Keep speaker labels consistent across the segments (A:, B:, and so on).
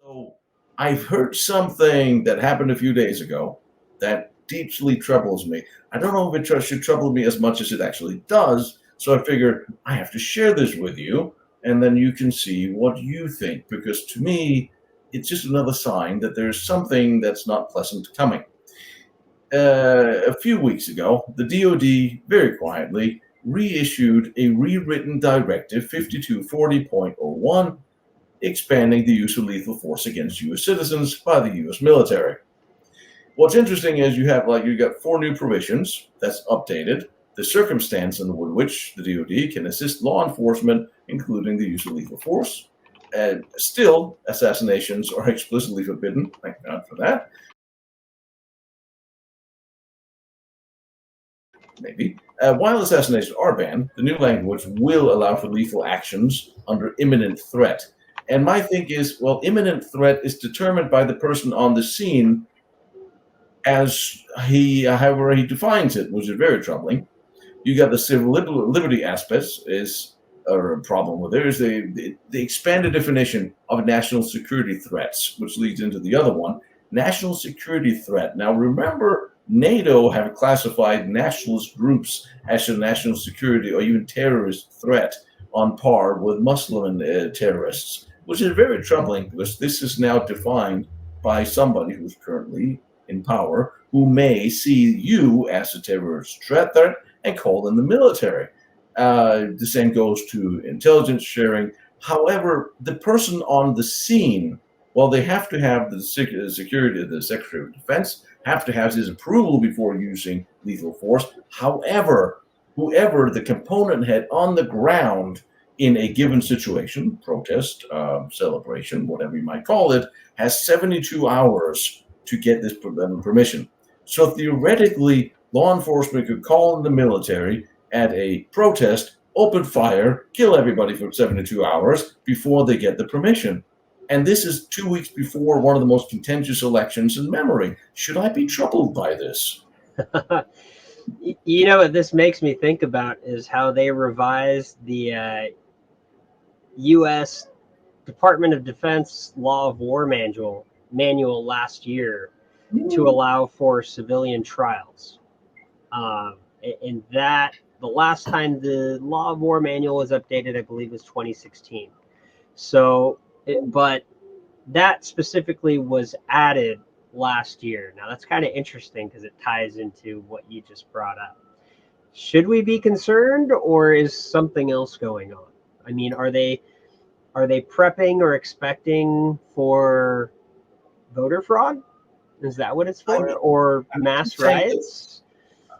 A: So I've heard something that happened a few days ago that deeply troubles me. I don't know if it should trouble me as much as it actually does. So I figure I have to share this with you, and then you can see what you think. Because to me, it's just another sign that there's something that's not pleasant coming. A few weeks ago, the DoD very quietly reissued a rewritten Directive 5240.01 expanding the use of lethal force against U.S. citizens by the U.S. military. What's interesting is you got four new provisions that's updated the circumstance in which the DoD can assist law enforcement, including the use of lethal force. And still, assassinations are explicitly forbidden. Thank God for that. Maybe. While assassinations are banned, the new language will allow for lethal actions under imminent threat. And my thing is, well, imminent threat is determined by the person on the scene as however he defines it, which is very troubling. You got the civil liberty aspects is a problem with there is the expanded definition of national security threats, which leads into the other one, national security threat. Now, remember, NATO have classified nationalist groups as a national security or even terrorist threat on par with Muslim terrorists, which is very troubling because this is now defined by somebody who's currently in power who may see you as a terrorist threat and call in the military. The same goes to intelligence sharing. However, the person on the scene, well, they have to have the security of the Secretary of Defense, have to have his approval before using lethal force. However, whoever the component head on the ground in a given situation, protest, celebration, whatever you might call it, has 72 hours to get this permission. So theoretically, law enforcement could call in the military at a protest, open fire, kill everybody for 72 hours before they get the permission. And this is 2 weeks before one of the most contentious elections in memory. Should I be troubled by this?
B: You know what this makes me think about is how they revised the U.S. Department of Defense Law of War manual last year to allow for civilian trials. And that the last time the Law of War manual was updated, I believe, was 2016. So, but that specifically was added last year. Now that's kind of interesting because it ties into what you just brought up. Should we be concerned, or is something else going on? I mean, are they prepping or expecting for voter fraud? Is that what it's for, or mass riots?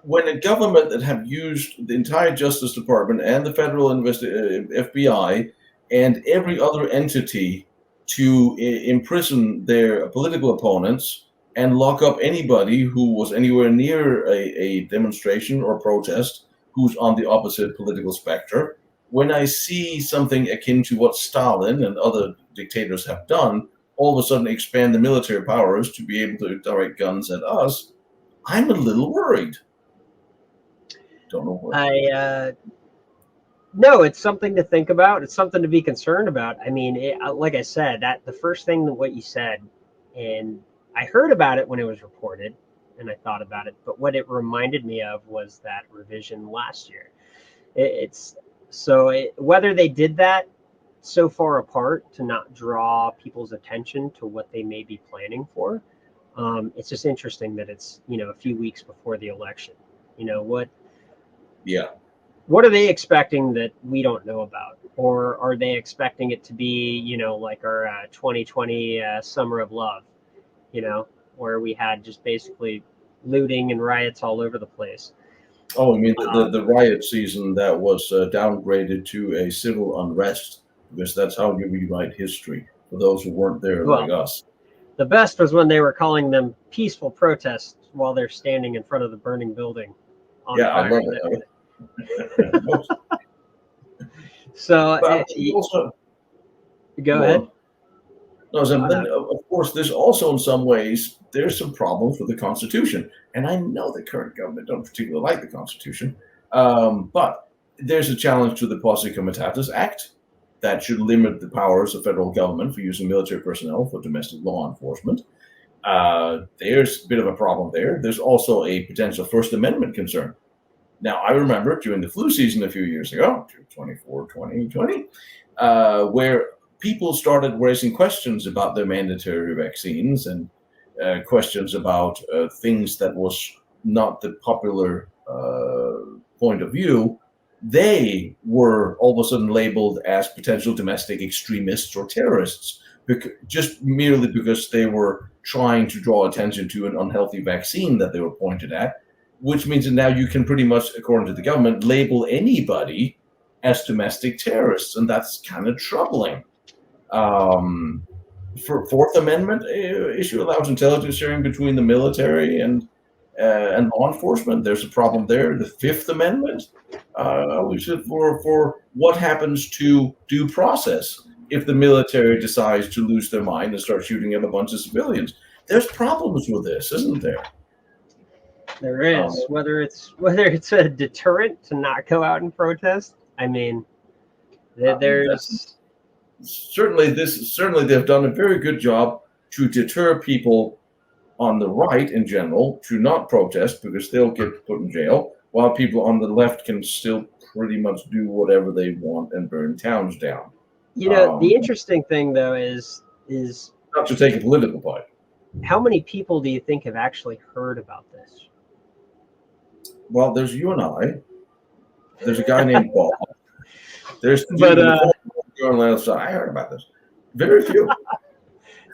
A: When a government that have used the entire Justice Department and the federal FBI and every other entity to imprison their political opponents and lock up anybody who was anywhere near a demonstration or protest who's on the opposite political spectrum. When I see something akin to what Stalin and other dictators have done, all of a sudden expand the military powers to be able to direct guns at us, I'm a little worried. Don't know what.
B: No, it's something to think about. It's something to be concerned about. I mean, like I said, that the first thing that what you said, and I heard about it when it was reported, and I thought about it. But what it reminded me of was that revision last year. Whether they did that so far apart to not draw people's attention to what they may be planning for, it's just interesting that it's a few weeks before the election. What?
A: Yeah.
B: What are they expecting that we don't know about? Or are they expecting it to be, like our 2020 Summer of Love, where we had just basically looting and riots all over the place?
A: Oh, you mean the riot season that was downgraded to a civil unrest, because that's how you rewrite history for those who weren't there like us.
B: The best was when they were calling them peaceful protests while they're standing in front of the burning building.
A: Yeah, I love it.
B: So go ahead.
A: No, of course, there's also in some ways there's some problems with the Constitution, and I know the current government don't particularly like the Constitution, but there's a challenge to the Posse Comitatus Act, that should limit the powers of federal government for using military personnel for domestic law enforcement. There's a bit of a problem there. There's also a potential First Amendment concern. Now, I remember during the flu season a few years ago, 2020, where people started raising questions about their mandatory vaccines and questions about things that was not the popular point of view. They were all of a sudden labeled as potential domestic extremists or terrorists, just merely because they were trying to draw attention to an unhealthy vaccine that they were pointed at, which means that now you can pretty much, according to the government, label anybody as domestic terrorists, and that's kind of troubling. For Fourth Amendment issue allows intelligence sharing between the military and law enforcement. There's a problem there. The Fifth Amendment, for what happens to due process if the military decides to lose their mind and start shooting at a bunch of civilians. There's problems with this, isn't there?
B: There is. Whether it's a deterrent to not go out and protest. I mean, there's
A: certainly they've done a very good job to deter people on the right in general to not protest because they'll get put in jail, while people on the left can still pretty much do whatever they want and burn towns down.
B: The interesting thing though is
A: not to take a political point.
B: How many people do you think have actually heard about this?
A: Well, there's you and I. There's a guy named Bob. There's I heard about this. Very few.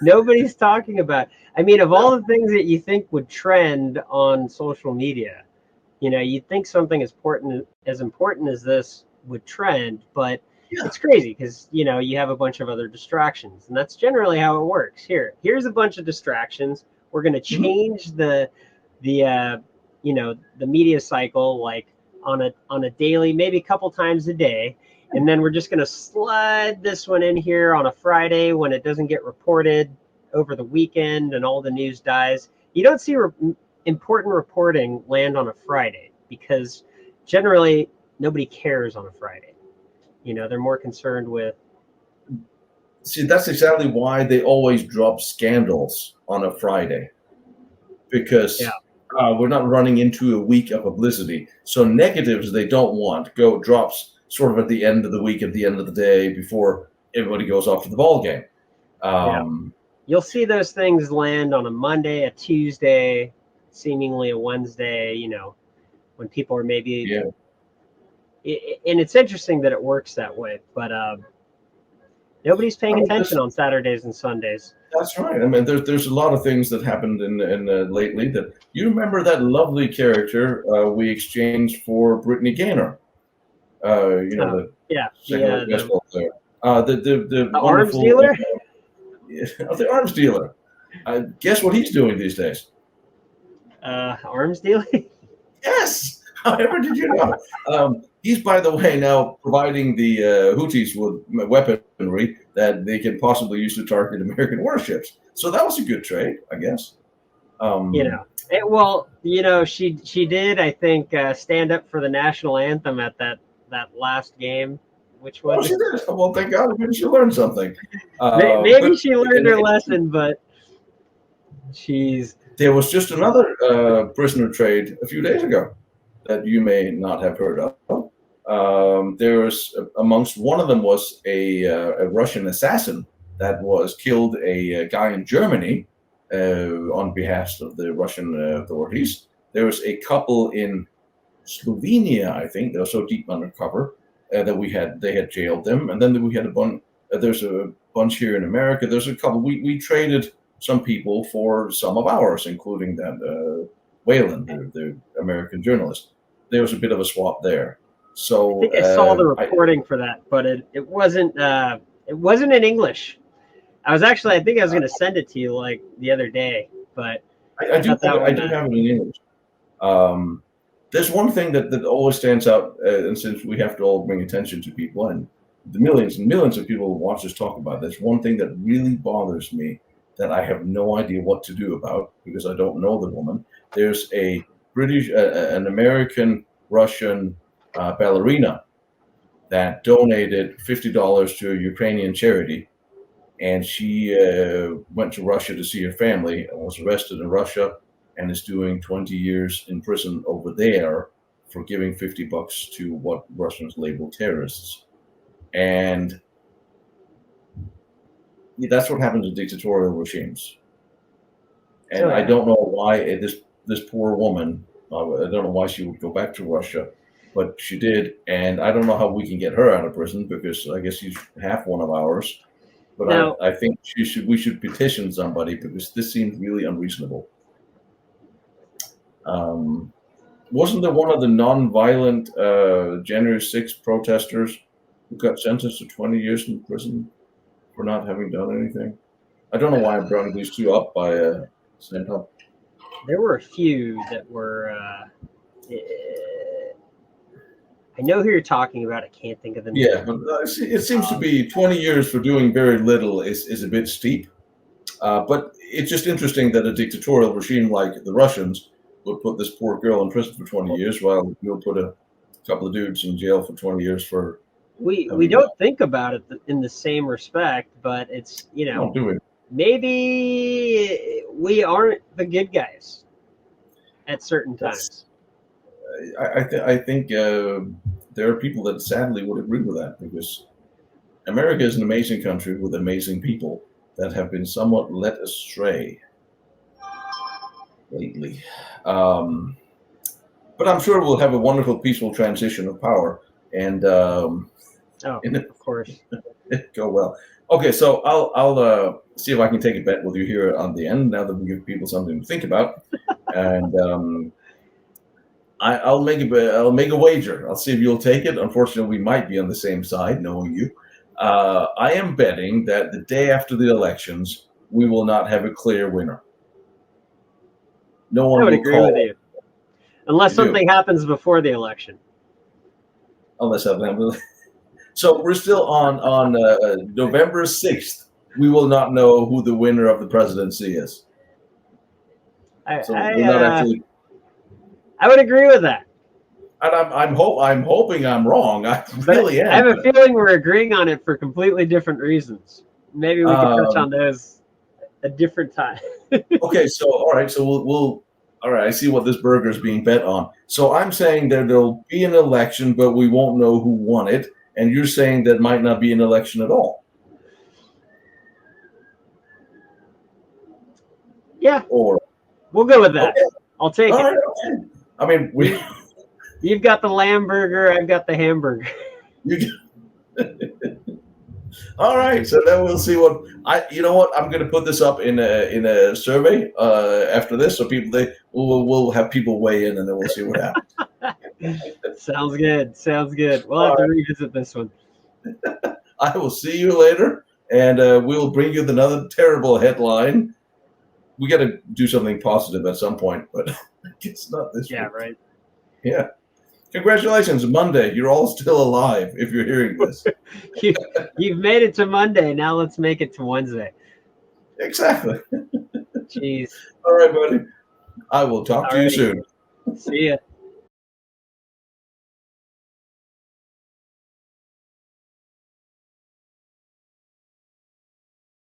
B: Nobody's talking about. I mean, of all the things that you think would trend on social media, you'd think something as important as this would trend, but it's crazy because you have a bunch of other distractions, and that's generally how it works. Here's a bunch of distractions. We're going to change the media cycle like on a daily, maybe a couple times a day. And then we're just going to slide this one in here on a Friday when it doesn't get reported over the weekend and all the news dies. You don't see important reporting land on a Friday because generally nobody cares on a Friday. They're more concerned with.
A: See, that's exactly why they always drop scandals on a Friday, because we're not running into a week of publicity. So negatives they don't want drops sort of at the end of the week, at the end of the day, before everybody goes off to the ball game.
B: You'll see those things land on a Monday, a Tuesday, seemingly a Wednesday, when people are maybe. And it's interesting that it works that way, but nobody's paying attention on Saturdays and Sundays.
A: That's right. I mean, there's a lot of things that happened in lately that you remember that lovely character we exchanged for Brittany Gaynor. The baseball player. The
B: arms dealer?
A: The arms dealer. Guess what he's doing these days?
B: Arms dealing?
A: Yes. However, did you know? He's, by the way, now providing the Houthis with weaponry that they can possibly use to target American warships. So that was a good trade, I guess.
B: She did, I think, stand up for the national anthem at that last game, which was.
A: Oh, she did. Well, thank God, maybe she learned something.
B: Maybe she learned her lesson, but
A: there was just another prisoner trade a few days ago that you may not have heard of. There was amongst one of them was a Russian assassin that was killed a guy in Germany on behalf of the Russian authorities. There was a couple in Slovenia, I think. They were so deep undercover that they had jailed them, and then we had a bunch. There's a bunch here in America. There's a couple. We traded some people for some of ours, including that Whalen, the American journalist. There was a bit of a swap there. So
B: I think I saw the reporting for that, but it wasn't in English. I think I was going to send it to you like the other day, but
A: I do have it in English. There's one thing that always stands out, and since we have to all bring attention to people, and the millions and millions of people who watch us talk about this, one thing that really bothers me that I have no idea what to do about because I don't know the woman. There's a an American Russian ballerina that donated $50 to a Ukrainian charity, and she went to Russia to see her family and was arrested in Russia and is doing 20 years in prison over there for giving $50 to what Russians label terrorists. And that's what happens in dictatorial regimes. And I don't know why this poor woman, I don't know why she would go back to Russia, but she did. And I don't know how we can get her out of prison, because I guess she's half one of ours. But
B: Now,
A: I think we should petition somebody, because this seems really unreasonable. Wasn't there one of the non-violent January 6th protesters who got sentenced to 20 years in prison for not having done anything? I don't know why I'm bringing these two up by same time.
B: there were a few that were. I know who you're talking about. I can't think of the name.
A: Yeah, but it seems to be 20 years for doing very little is a bit steep. But it's just interesting that a dictatorial regime like the Russians would put this poor girl in prison for 20 years, while we'll put a couple of dudes in jail for 20 years for.
B: We don't think about it in the same respect, but it's,
A: Don't do it.
B: maybe we aren't the good guys at certain times.
A: I think there are people that sadly would agree with that, because America is an amazing country with amazing people that have been somewhat led astray lately. But I'm sure we'll have a wonderful, peaceful transition of power, and
B: Of course.
A: go well. Okay, so I'll see if I can take a bet with you here on the end, now that we give people something to think about, and I'll make a wager. I'll see if you'll take it. Unfortunately, we might be on the same side, knowing you. I am betting that the day after the elections, we will not have a clear winner. No one
B: I would
A: will
B: agree
A: call,
B: with you, unless
A: You do.
B: something happens before the election.
A: unless something happens. So we're still on November 6th. We will not know who the winner of the presidency is. So we're not actually.
B: I would agree with that.
A: And I'm hoping I'm wrong. I
B: But
A: really am.
B: I have a feeling we're agreeing on it for completely different reasons. Maybe we can touch on those a different time.
A: Okay, so all right, so we'll all right. I see what this burger is being bet on. So I'm saying that there'll be an election, but we won't know who won it, and you're saying that might not be an election at all.
B: Yeah,
A: Or
B: we'll go with that.
A: okay,
B: I'll take
A: all
B: it.
A: right, okay. I mean,
B: You've got the lamb burger. I've got the hamburger.
A: you. All right, so then we'll see what You know what? I'm going to put this up in a survey after this, so we'll have people weigh in, and then we'll see what happens.
B: Sounds good. Sounds good. We'll have to revisit this one.
A: I will see you later, and we'll bring you another terrible headline. We got to do something positive at some point, but it's not this
B: Yeah,
A: week.
B: right.
A: Yeah. Congratulations, Monday. You're all still alive if you're hearing this.
B: You've made it to Monday. Now let's make it to Wednesday.
A: Exactly.
B: Jeez.
A: All right, buddy. I will talk to you
B: Alrighty.
A: soon.
B: See ya.